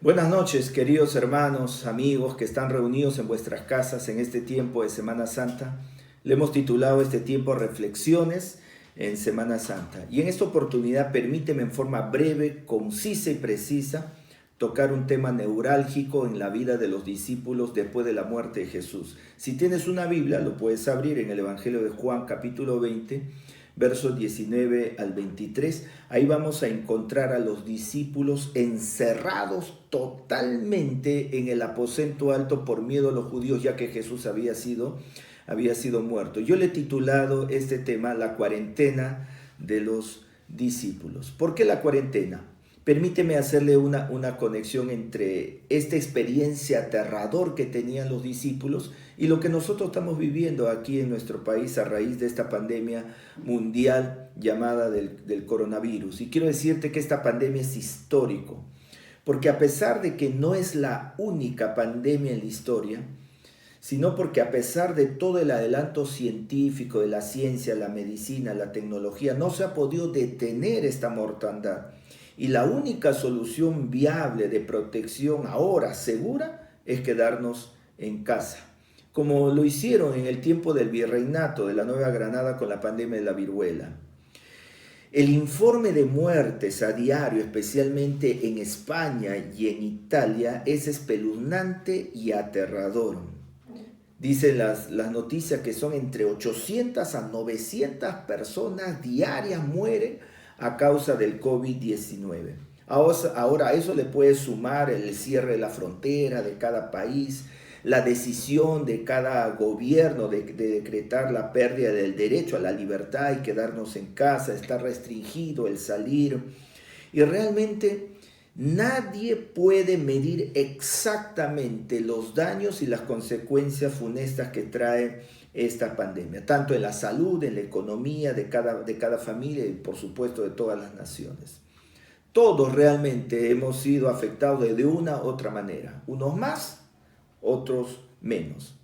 Buenas noches, queridos hermanos, amigos que están reunidos en vuestras casas en este tiempo de Semana Santa. Le hemos titulado este tiempo Reflexiones en Semana Santa. Y en esta oportunidad permíteme en forma breve, concisa y precisa tocar un tema neurálgico en la vida de los discípulos después de la muerte de Jesús. Si tienes una Biblia, lo puedes abrir en el Evangelio de Juan, capítulo 20, versos 19 al 23. Ahí vamos a encontrar a los discípulos encerrados totalmente en el aposento alto por miedo a los judíos, ya que Jesús había sido muerto. Yo le he titulado este tema La cuarentena de los discípulos. ¿Por qué la cuarentena? Permíteme hacerle una conexión entre esta experiencia aterrador que tenían los discípulos y lo que nosotros estamos viviendo aquí en nuestro país a raíz de esta pandemia mundial llamada del coronavirus. Y quiero decirte que esta pandemia es histórico, porque a pesar de que no es la única pandemia en la historia, sino porque a pesar de todo el adelanto científico de la ciencia, la medicina, la tecnología, no se ha podido detener esta mortandad. Y la única solución viable de protección ahora segura es quedarnos en casa, como lo hicieron en el tiempo del virreinato de la Nueva Granada con la pandemia de la viruela. El informe de muertes a diario, especialmente en España y en Italia, es espeluznante y aterrador. Dicen las noticias que son entre 800 a 900 personas diarias mueren a causa del COVID-19. Ahora a eso le puede sumar el cierre de la frontera de cada país, la decisión de cada gobierno de decretar la pérdida del derecho a la libertad y quedarnos en casa, está restringido el salir. Y realmente nadie puede medir exactamente los daños y las consecuencias funestas que trae esta pandemia, tanto en la salud, en la economía de cada familia y por supuesto de todas las naciones. Todos realmente hemos sido afectados de una u otra manera, unos más, otros menos.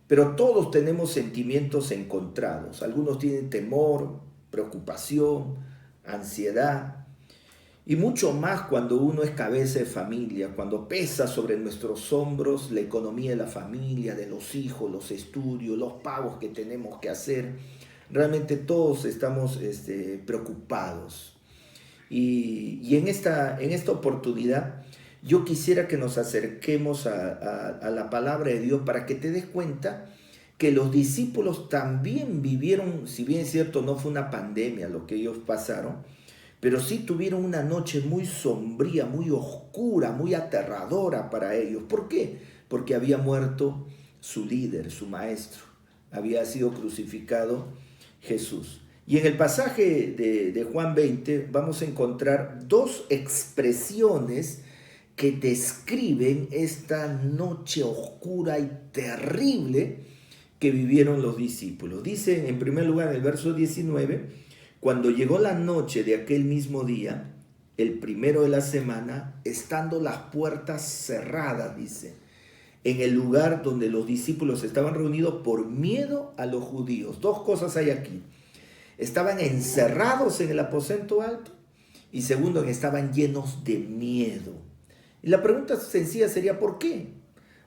Pero todos tenemos sentimientos encontrados. Algunos tienen temor, preocupación, ansiedad. Y mucho más cuando uno es cabeza de familia, cuando pesa sobre nuestros hombros la economía de la familia, de los hijos, los estudios, los pagos que tenemos que hacer. Realmente todos estamos preocupados. Y en esta oportunidad yo quisiera que nos acerquemos a la palabra de Dios para que te des cuenta que los discípulos también vivieron, si bien es cierto, no fue una pandemia lo que ellos pasaron, pero sí tuvieron una noche muy sombría, muy oscura, muy aterradora para ellos. ¿Por qué? Porque había muerto su líder, su maestro. Había sido crucificado Jesús. Y en el pasaje de Juan 20 vamos a encontrar dos expresiones que describen esta noche oscura y terrible que vivieron los discípulos. Dice en primer lugar en el verso 19, cuando llegó la noche de aquel mismo día, el primero de la semana, estando las puertas cerradas, dice, en el lugar donde los discípulos estaban reunidos por miedo a los judíos. Dos cosas hay aquí. Estaban encerrados en el aposento alto y segundo, estaban llenos de miedo. Y la pregunta sencilla sería, ¿por qué?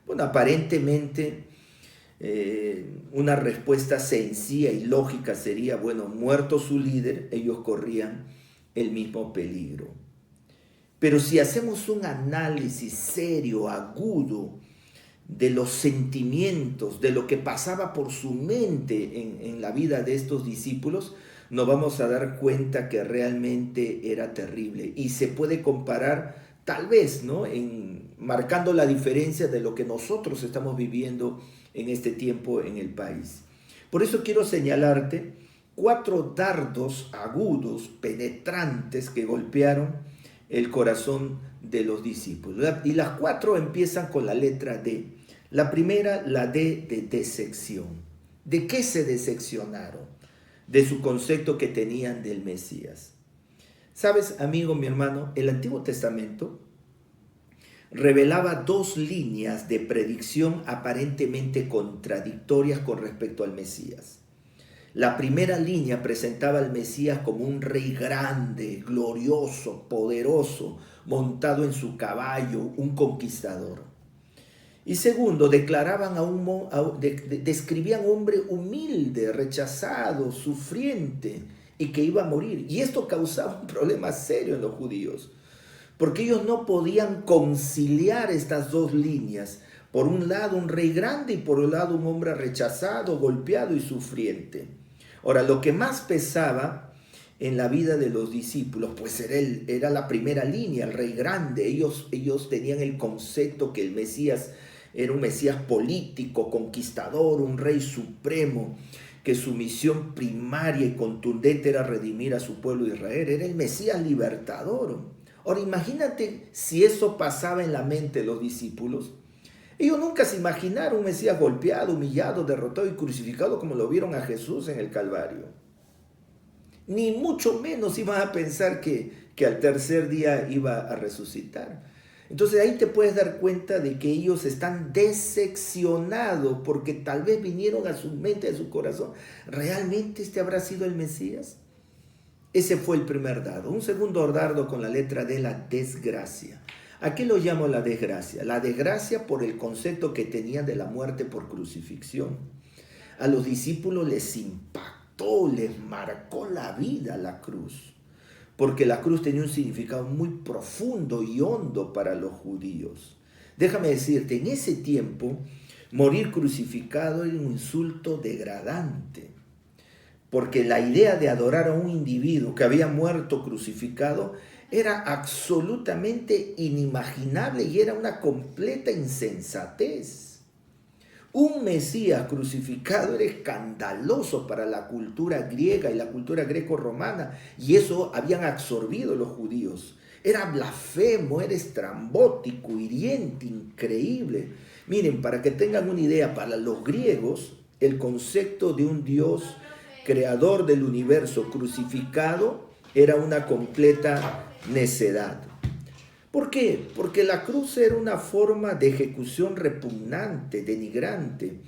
Bueno, aparentemente una respuesta sencilla y lógica sería, bueno, muerto su líder, ellos corrían el mismo peligro. Pero si hacemos un análisis serio, agudo, de los sentimientos, de lo que pasaba por su mente en la vida de estos discípulos, nos vamos a dar cuenta que realmente era terrible. Y se puede comparar, tal vez, ¿no?, marcando la diferencia de lo que nosotros estamos viviendo en este tiempo en el país. Por eso quiero señalarte 4 dardos agudos, penetrantes, que golpearon el corazón de los discípulos. Y las 4 empiezan con la letra D. La primera, la D de decepción. ¿De qué se decepcionaron? De su concepto que tenían del Mesías. ¿Sabes, amigo, mi hermano? El Antiguo Testamento revelaba 2 líneas de predicción aparentemente contradictorias con respecto al Mesías. La primera línea presentaba al Mesías como un rey grande, glorioso, poderoso, montado en su caballo, un conquistador. Y segundo, declaraban describían a un hombre humilde, rechazado, sufriente y que iba a morir. Y esto causaba un problema serio en los judíos, porque ellos no podían conciliar estas dos líneas. Por un lado un rey grande y por otro lado un hombre rechazado, golpeado y sufriente. Ahora, lo que más pesaba en la vida de los discípulos, pues era la primera línea, el rey grande. Ellos tenían el concepto que el Mesías era un Mesías político, conquistador, un rey supremo, que su misión primaria y contundente era redimir a su pueblo Israel. Era el Mesías libertador. Ahora imagínate si eso pasaba en la mente de los discípulos. Ellos nunca se imaginaron un Mesías golpeado, humillado, derrotado y crucificado como lo vieron a Jesús en el Calvario. Ni mucho menos iban a pensar que al tercer día iba a resucitar. Entonces ahí te puedes dar cuenta de que ellos están decepcionados porque tal vez vinieron a su mente, a su corazón. ¿Realmente este habrá sido el Mesías? Ese fue el primer dardo. Un segundo dardo con la letra D, la desgracia. ¿A qué lo llamo la desgracia? La desgracia por el concepto que tenían de la muerte por crucifixión. A los discípulos les impactó, les marcó la vida la cruz, porque la cruz tenía un significado muy profundo y hondo para los judíos. Déjame decirte, en ese tiempo, morir crucificado era un insulto degradante, porque la idea de adorar a un individuo que había muerto crucificado era absolutamente inimaginable y era una completa insensatez. Un Mesías crucificado era escandaloso para la cultura griega y la cultura greco-romana, y eso habían absorbido los judíos. Era blasfemo, era estrambótico, hiriente, increíble. Miren, para que tengan una idea, para los griegos, el concepto de un Dios creador del universo crucificado era una completa necedad. ¿Por qué? Porque la cruz era una forma de ejecución repugnante, denigrante.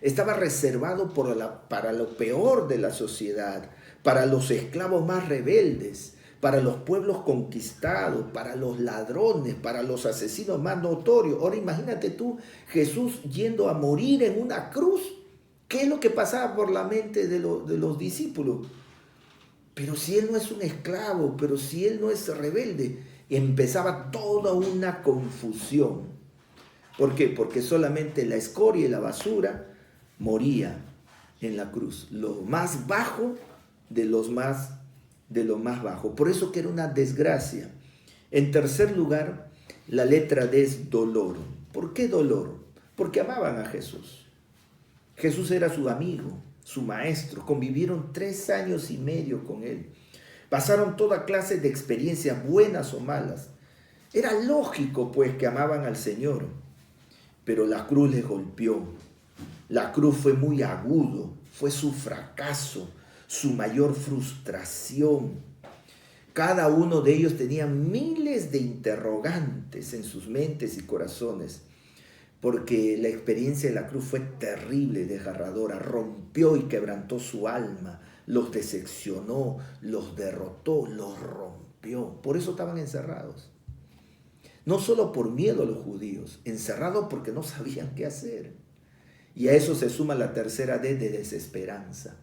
Estaba reservado para lo peor de la sociedad, para los esclavos más rebeldes, para los pueblos conquistados, para los ladrones, para los asesinos más notorios. Ahora imagínate tú, Jesús yendo a morir en una cruz. ¿Qué es lo que pasaba por la mente de los discípulos? Pero si él no es un esclavo, pero si él no es rebelde, empezaba toda una confusión. ¿Por qué? Porque solamente la escoria y la basura moría en la cruz. Lo más bajo de lo más bajo. Por eso que era una desgracia. En tercer lugar, la letra D es dolor. ¿Por qué dolor? Porque amaban a Jesús. Jesús era su amigo, su maestro. Convivieron 3 años y medio con él. Pasaron toda clase de experiencias, buenas o malas. Era lógico, pues, que amaban al Señor. Pero la cruz les golpeó. La cruz fue muy agudo. Fue su fracaso, su mayor frustración. Cada uno de ellos tenía miles de interrogantes en sus mentes y corazones, porque la experiencia de la cruz fue terrible, desgarradora, rompió y quebrantó su alma, los decepcionó, los derrotó, los rompió. Por eso estaban encerrados. No solo por miedo a los judíos, encerrados porque no sabían qué hacer. Y a eso se suma la tercera D de desesperanza.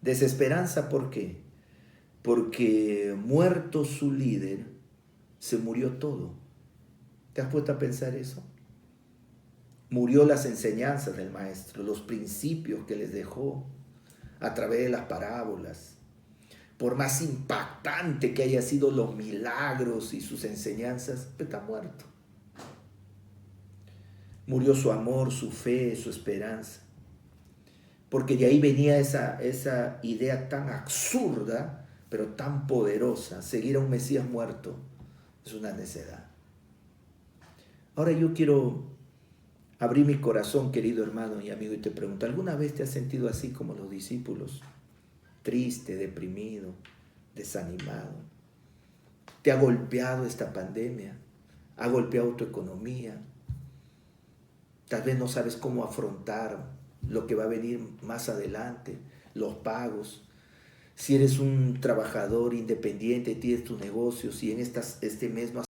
Desesperanza, ¿por qué? Porque muerto su líder, se murió todo. ¿Te has puesto a pensar eso? Murió las enseñanzas del maestro, los principios que les dejó a través de las parábolas. Por más impactante que haya sido los milagros y sus enseñanzas, está muerto. Murió su amor, su fe, su esperanza. Porque de ahí venía esa idea tan absurda, pero tan poderosa. Seguir a un Mesías muerto es una necedad. Ahora yo quiero abrir mi corazón, querido hermano y amigo, y te pregunto, ¿alguna vez te has sentido así como los discípulos? Triste, deprimido, desanimado. ¿Te ha golpeado esta pandemia? ¿Ha golpeado tu economía? Tal vez no sabes cómo afrontar lo que va a venir más adelante, los pagos. Si eres un trabajador independiente, tienes tus negocios y en este mes no has